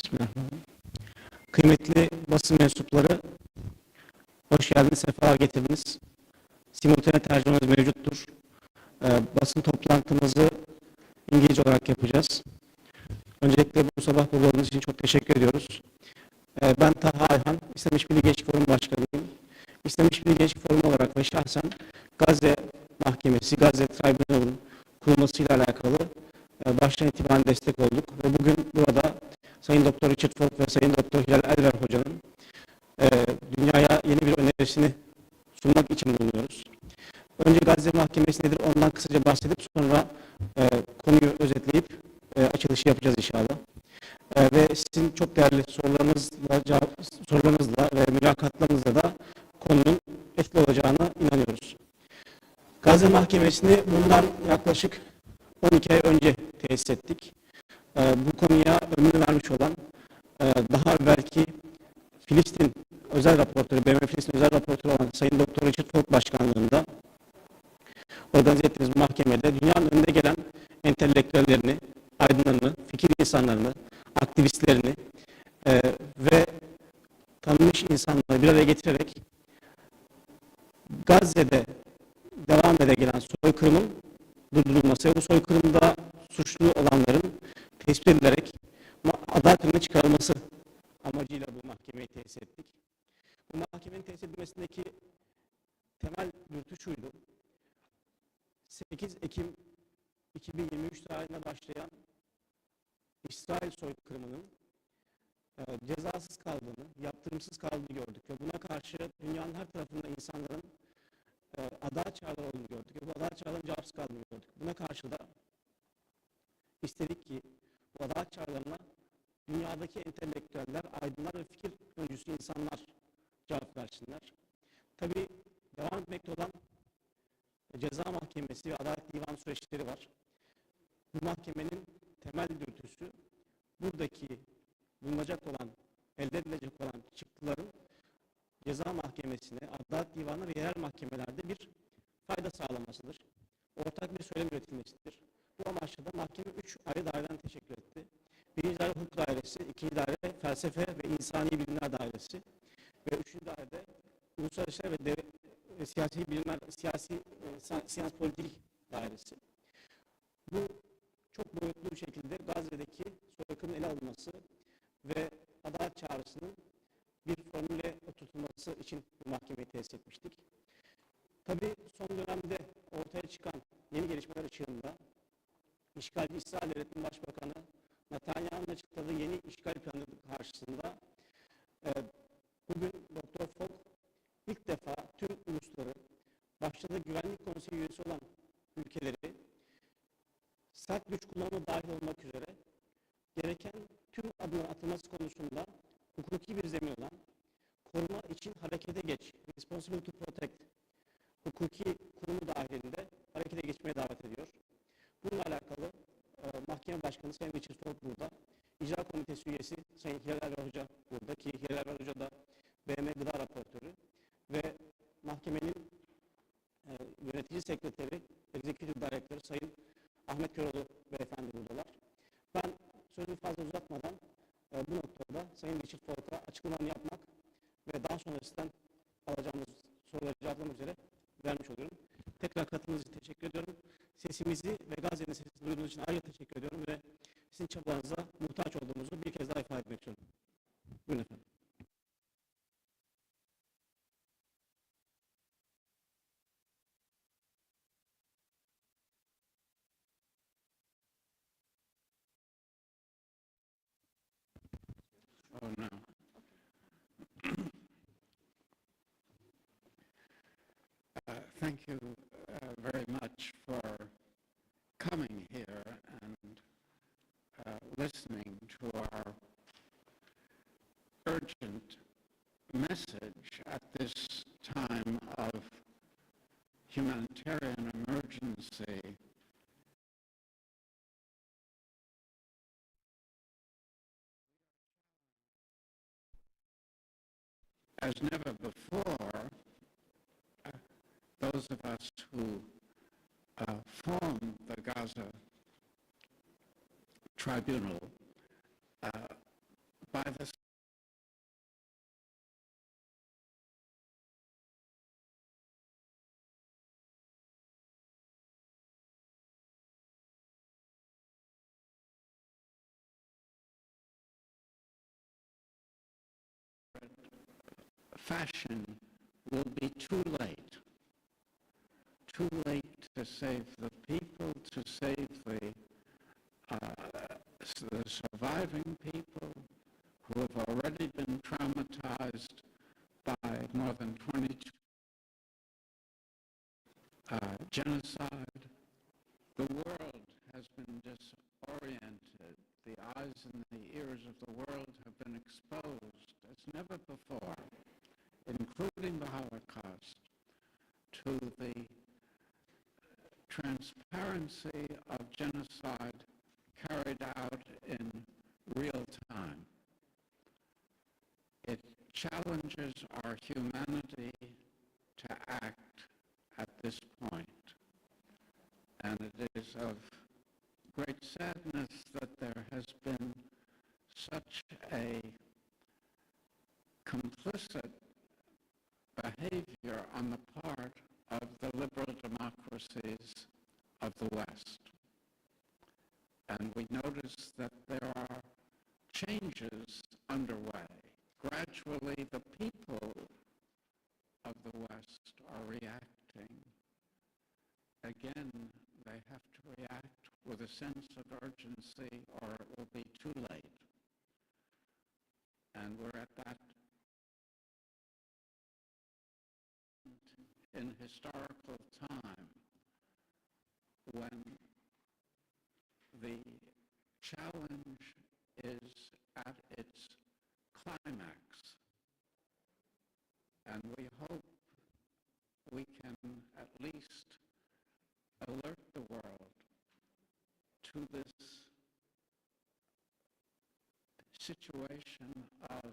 Bismillahirrahmanirrahim. Kıymetli basın mensupları, hoş geldiniz, sefalar getirdiniz. Simultane tercümemiz mevcuttur. Basın toplantımızı İngilizce olarak yapacağız. Öncelikle bu sabah burada olduğunuz için çok teşekkür ediyoruz. Ben Taha Ayhan, İslam İşbirliği Gençlik Forumu Başkanıyım. İslam İşbirliği Gençlik Forumu olarak ve şahsen Gazze Mahkemesi, Gazze Tribunal'ın kurulmasıyla alakalı baştan itibaren destek olduk. Ve bugün burada Sayın Doktor Richard Falk ve Sayın Doktor Hilal Elver Hoca'nın dünyaya yeni bir önerisini sunmak için bulunuyoruz. Önce Gazze Mahkemesi nedir ondan kısaca bahsedip sonra konuyu özetleyip açılışı yapacağız inşallah. Ve sizin çok değerli sorularınızla ve mülakatlarınızla da konunun etkili olacağına inanıyoruz. Gazze Mahkemesi'ni bundan yaklaşık 12 ay önce tesis ettik. Bu konuya ömür vermiş olan daha belki Filistin özel raportörü, BM Filistin özel raportörü olan Sayın Doktor Richard Falk Başkanlığı'nda organize ettiğimiz bu mahkemede dünyanın önünde gelen entelektüellerini, aydınlarını, fikir insanlarını, aktivistlerini ve tanınmış insanları bir araya getirerek Gazze'de devam ede gelen soykırımın durdurulması ve bu soykırımda suçlu olanların tespit edilerek adalet önüne çıkarılması amacıyla bu mahkemeyi tesis ettik. Bu mahkemenin tesis edilmesindeki temel dürtü şuydu: 8 Ekim 2023 tarihinde başlayan İsrail soykırımının cezasız kaldığını, yaptırımsız kaldığını gördük ve buna karşı dünyanın her tarafında insanların adalet çağrıları olduğunu gördük ve bu adalet çağrılarının cevapsız kaldığını gördük. Buna karşı da istedik ki bu adalet çağrılarına dünyadaki entelektüeller, aydınlar ve fikir öncüsü insanlar cevap versinler. Tabii devam etmekte olan ceza mahkemesi ve adalet divanı süreçleri var. Bu mahkemenin temel dürtüsü buradaki bulunacak olan, elde edilecek olan çıktıların ceza mahkemesine, adalet divanı ve yerel mahkemelerde bir fayda sağlamasıdır. Ortak bir söylem üretilmesidir. Bu amaçla da mahkeme 3 ayrı daireden teşekkür etti. Birinci daire hukuk dairesi, ikinci daire felsefe ve insani bilimler dairesi ve üçüncü dairede uluslararası ve siyasi bilimler, siyasi politik dairesi. Bu çok boyutlu bir şekilde Gazze'deki soykırımın ele alınması ve adalet çağrısının bir formüle oturtulması için bu mahkemeyi tesis etmiştik. Tabii son dönemde ortaya çıkan yeni gelişmeler ışığında işgalci İsrail Devleti'nin Başbakanı Netanyahu'nun açıkladığı yeni işgal planı karşısında bugün Doktor Falk ilk defa tüm ulusları, başta da Güvenlik Konseyi üyesi olan ülkeleri sert güç kullanımı dahil olmak üzere gereken tüm adımların atılması konusunda hukuki bir zemin olan koruma için harekete geç, responsible to protect hukuki kurumu dahilinde harekete geçmeye davet ediyor. Bununla alakalı Mahkeme Başkanı Sayın Richard Falk burada, İcra Komitesi üyesi Sayın Hilal Elver Hoca burada ki Hilal Elver Hoca da BM Gıda Raportörü ve mahkemenin yönetici sekreteri, executive director Sayın Ahmet Köroğlu beyefendi buradalar. Ben sözü fazla uzatmadan bu noktada Sayın Richard Falk'a açıklamalarını yapmak ve daha sonrasından alacağımız soruları cevaplamak üzere vermiş oluyorum. Tekrar katılımınız için teşekkür ediyorum. Sesimizi ve Gazze'nin sesini duyduğunuz için ayrıca teşekkür ediyorum ve sizin çabalarınıza muhtaç olduğumuzu bir kez daha ifade etmek istiyorum. Buyurun efendim. Oh, no. Thank you very much for coming here and listening to our urgent message at this time of humanitarian emergency as never before. Those of us who formed the Gaza Tribunal by the fashion will be too late. Too late to save the people, to save the surviving people who have already been traumatized by more than 22 genocide. The world has been disoriented. The eyes and the ears of the world have been exposed as never before, including the Holocaust, to the transparency of genocide carried out in real time. It challenges our humanity to act at this point. And it is of great sadness that there has been such a complicit behavior on the part of the liberal democracies of the West. And we notice that there are changes underway. Gradually, the people of the West are reacting. Again, they have to react with a sense of urgency or it will be too late. And we're at that in historical time when the challenge is at its climax. And we hope we can at least alert the world to this situation of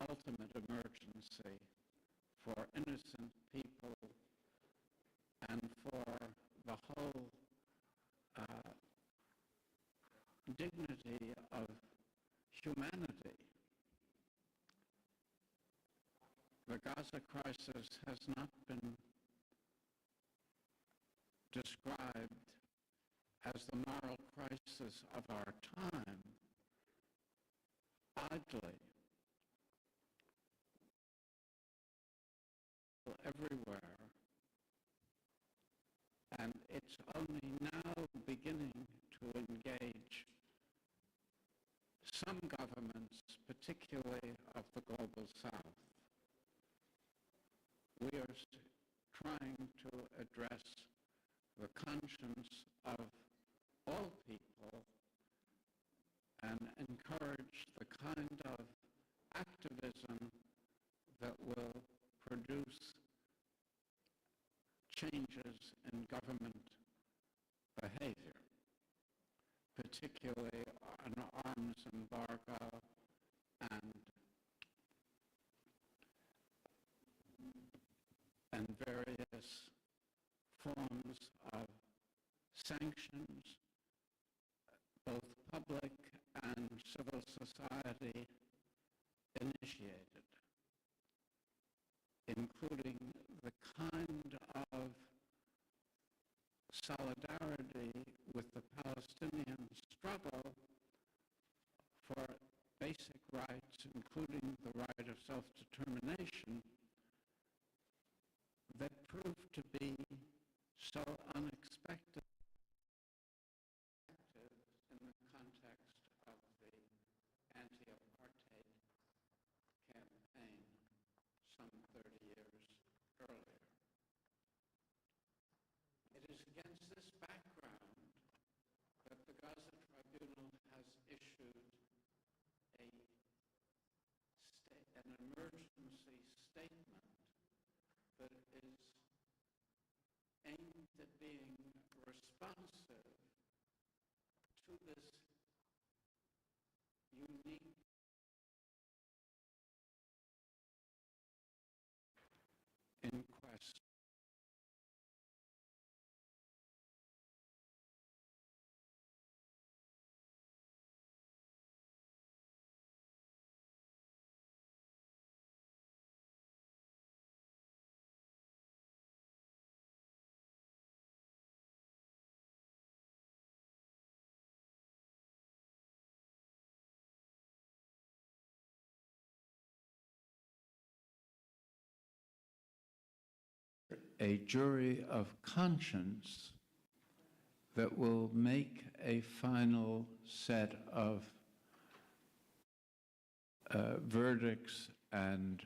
ultimate emergency for innocent people and for the whole dignity of humanity. The Gaza crisis has not been described as the moral crisis of our time. Oddly, everywhere, and it's only now beginning to engage some governments, particularly of the global south. We are trying to address the conscience of all people and encourage the kind of activism that will produce changes in government behavior, particularly an arms embargo and various forms of sanctions, both public and civil society initiated, including the kind of solidarity with the Palestinian struggle for basic rights, including the right of self-determination, that proved to be so unexpected in the context of the anti-apartheid campaign some 30 years earlier. It is against this background that the Gaza Tribunal has issued an emergency statement that is aimed at being responsive to this unique inquest a jury of conscience that will make a final set of verdicts and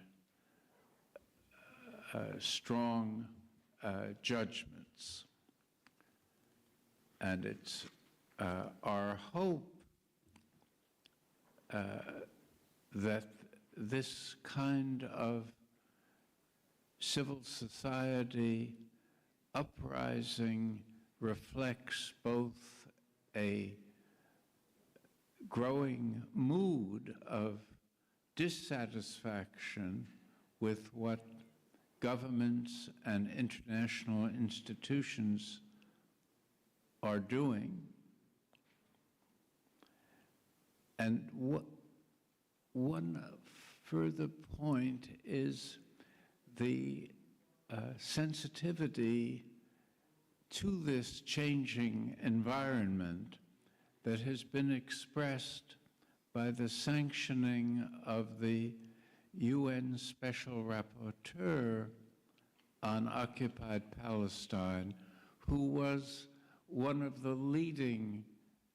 strong judgments. And it's our hope that this kind of civil society uprising reflects both a growing mood of dissatisfaction with what governments and international institutions are doing. And one further point is the sensitivity to this changing environment that has been expressed by the sanctioning of the UN Special Rapporteur on occupied Palestine, who was one of the leading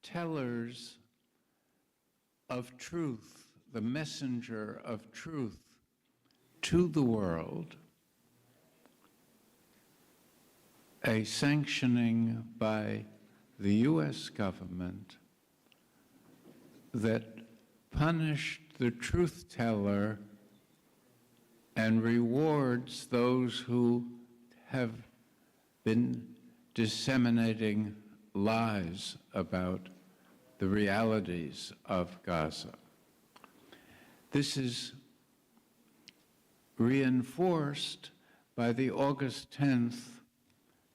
tellers of truth, the messenger of truth to the world, a sanctioning by the US government that punished the truth teller and rewards those who have been disseminating lies about the realities of Gaza. This is reinforced by the August 10th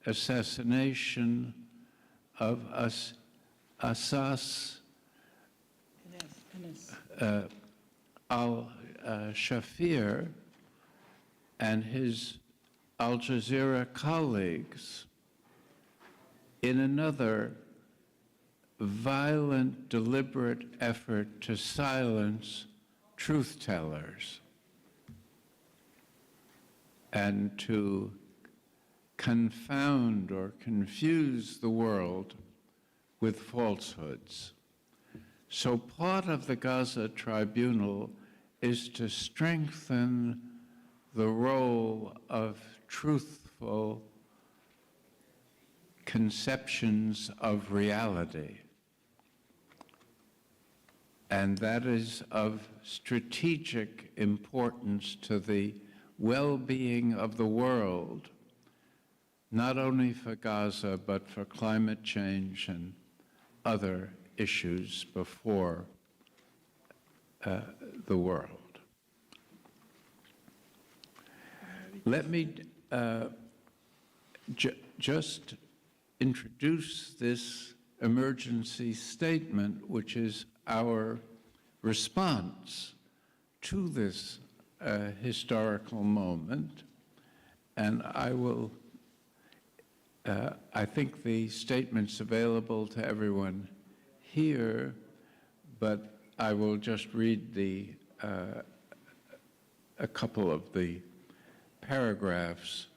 assassination of Assas al-Shafir and his Al Jazeera colleagues in another violent, deliberate effort to silence truth tellers and to confound or confuse the world with falsehoods. So part of the Gaza Tribunal is to strengthen the role of truthful conceptions of reality. And that is of strategic importance to the well-being of the world, not only for Gaza, but for climate change and other issues before the world. Let me just introduce this emergency statement, which is our response to this historical moment. And I will, I think the statement's available to everyone here, but I will just read the, a couple of the paragraphs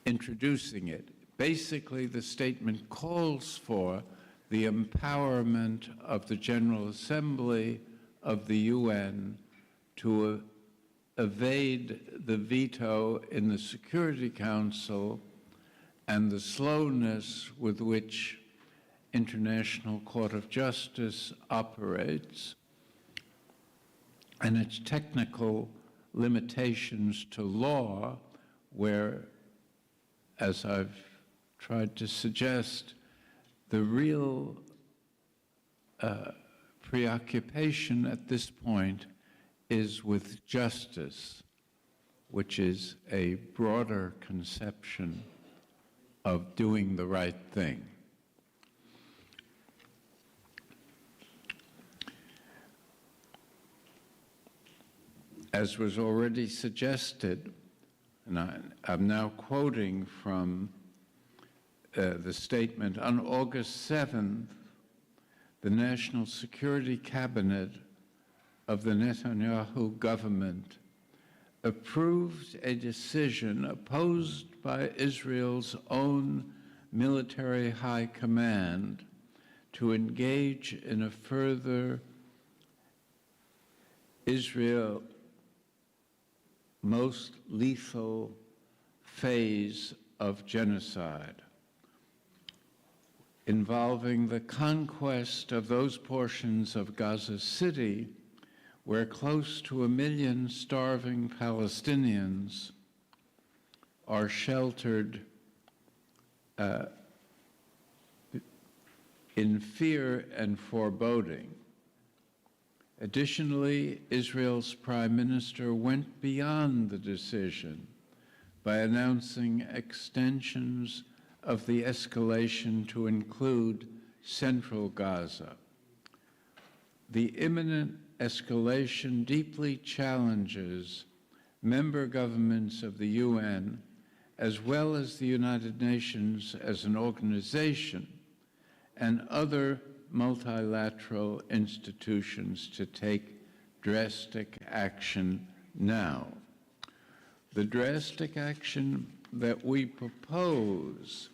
introducing it. Basically, the statement calls for the empowerment of the General Assembly of the UN to evade the veto in the Security Council and the slowness with which International Court of Justice operates and its technical limitations to law, where, as I've tried to suggest, the real preoccupation at this point is with justice, which is a broader conception of doing the right thing. As was already suggested, and I'm now quoting from the statement, on August 7th, the National Security Cabinet of the Netanyahu government approved a decision opposed by Israel's own military high command to engage in a further Israel most lethal phase of genocide, involving the conquest of those portions of Gaza City where close to 1 million starving Palestinians are sheltered in fear and foreboding. Additionally, Israel's Prime Minister went beyond the decision by announcing extensions of the escalation to include central Gaza. The imminent escalation deeply challenges member governments of the UN, as well as the United Nations as an organization, and other multilateral institutions to take drastic action now. The drastic action that we propose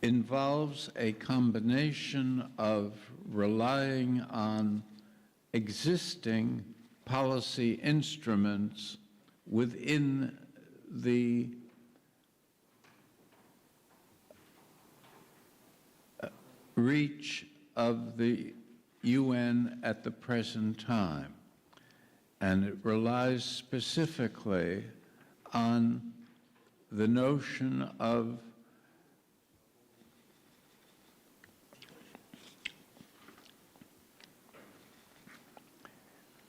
involves a combination of relying on existing policy instruments within the reach of the UN at the present time, and it relies specifically on the notion of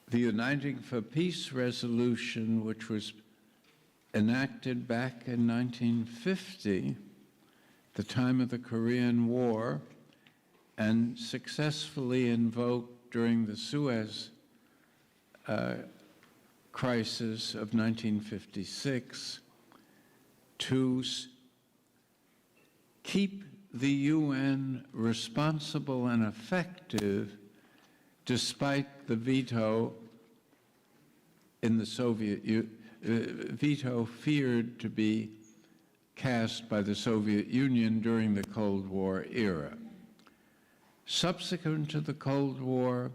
the Uniting for Peace resolution, which was enacted back in 1950, the time of the Korean War, and successfully invoked during the Suez crisis of 1956 to keep the UN responsible and effective despite the veto in the veto feared to be cast by the Soviet Union during the Cold War era. Subsequent to the Cold War,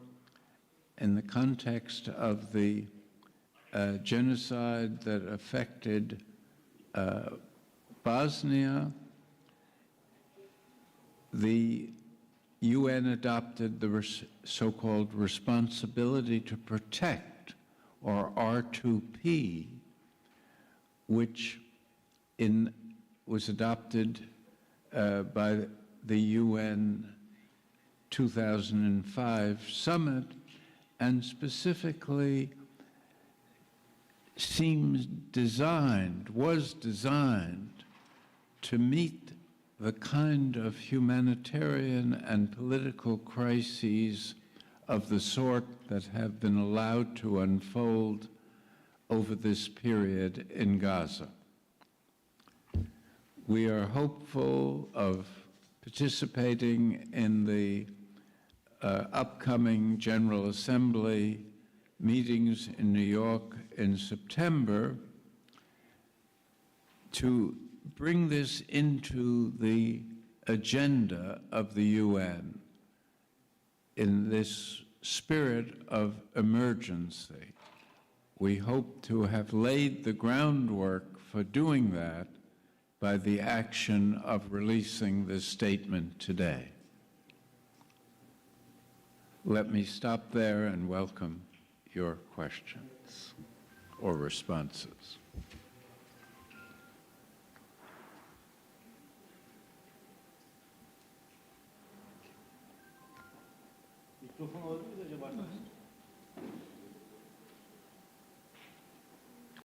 in the context of the genocide that affected Bosnia, the UN adopted the so-called responsibility to protect, or R2P, which was adopted by the UN 2005 summit, and specifically was designed to meet the kind of humanitarian and political crises of the sort that have been allowed to unfold over this period in Gaza. We are hopeful of participating in the upcoming General Assembly meetings in New York in September to bring this into the agenda of the UN in this spirit of emergency. We hope to have laid the groundwork for doing that by the action of releasing this statement today. Let me stop there and welcome your questions or responses. Mikrofon alabilir miyiz acaba?